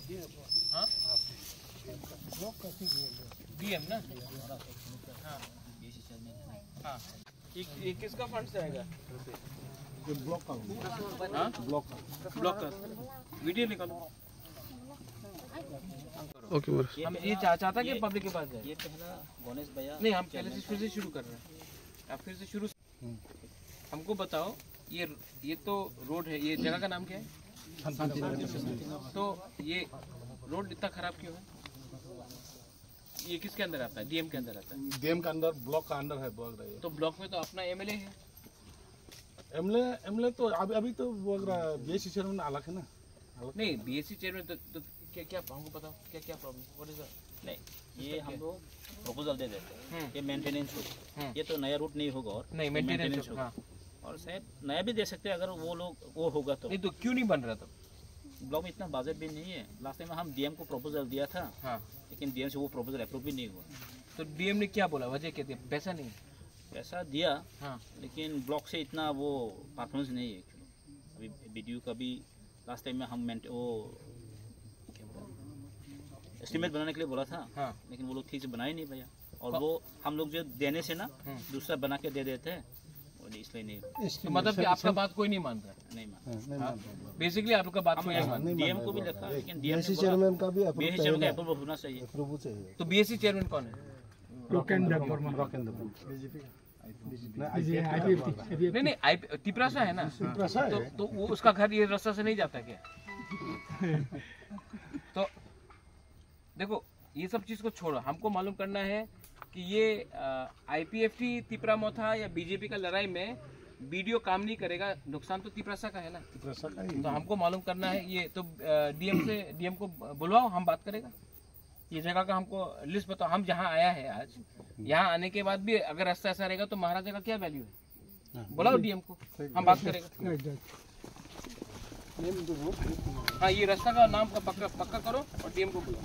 हाँ डीएम ना। हाँ हाँ, ये किसका फंड से आएगा? ब्लॉक का। हाँ ब्लॉक का वीडियो निकालो। ओके हम ये चाहता कि पब्लिक के पास जाए। ये पहला गणेश भैया नहीं, हम पहले से फिर से शुरू कर रहे हैं। आप फिर से शुरू। हमको बताओ, ये तो रोड है, ये जगह का नाम क्या है? तो ये रोड इतना खराब क्यों है? ये किसके अंदर आता है? डीएम के अंदर आता है। डीएम का अंदर, ब्लॉक का अंदर है ब्लॉक रही है। तो ब्लॉक में तो अपना एमएलए है। एमएलए तो अभी तो बोल रहा बीएससी चेयरमैन अलग है ना। नहीं, बीएससी चेयरमैन तो क्या हमको बताओ क्या प्रॉब्लम? व्हाट इज नहीं, ये हम लोग प्रपोजल दे देते हैं, ये मेंटेनेंस हो, ये तो नया रूट नहीं होगा और नहीं मेंटेनेंस होगा। और शायद नया भी दे सकते हैं अगर वो लोग वो होगा तो। नहीं तो क्यों नहीं बन रहा? तो ब्लॉक में इतना बजट भी नहीं है। लास्ट टाइम हम डीएम को प्रपोजल दिया था, हाँ, लेकिन डीएम से वो प्रपोजल अप्रूव भी नहीं हुआ। तो डीएम ने क्या बोला? वजह क्या थी? पैसा नहीं? पैसा दिया, हाँ, लेकिन ब्लॉक से इतना वो परफॉर्मेंस नहीं है। अभी बीडीयू का भी लास्ट टाइम में हम वो एस्टिमेट बनाने के लिए बोला था, हाँ, लेकिन वो लोग ठीक से बनाए नहीं भैया। और वो हम लोग जो देने से ना दूसरा बना के दे देते हैं, इसलिए नहीं। तो मतलब कि आपका बात कोई नहीं मान रहा? नहीं मान। बेसिकली आपका बात कोई नहीं मान रहा। डीएम को भी लिखा, लेकिन डीएम चेयरमैन का भी अप्रूव होना चाहिए। तो बीएससी चेयरमैन कौन है? नहीं, तिपरासा है ना। तो वो उसका घर ये रास्ता से नहीं जाता क्या? तो देखो, ये सब चीज को छोड़ो, हमको मालूम करना है कि ये आईपीएफटी तिपरा मोथा या बीजेपी का लड़ाई में वीडियो काम नहीं करेगा। नुकसान तो तिपरासा का है ना। तो हमको मालूम करना है ये। तो डीएम को बुलवाओ, हम बात करेगा। ये जगह का हमको लिस्ट बताओ। हम जहाँ आया है आज, यहाँ आने के बाद भी अगर रास्ता ऐसा रहेगा तो महाराजा का क्या वैल्यू है? बुलाओ डीएम को, हम बात करेगा। हाँ, ये रास्ता का नाम का पक्का करो और डीएम को बुलाओ।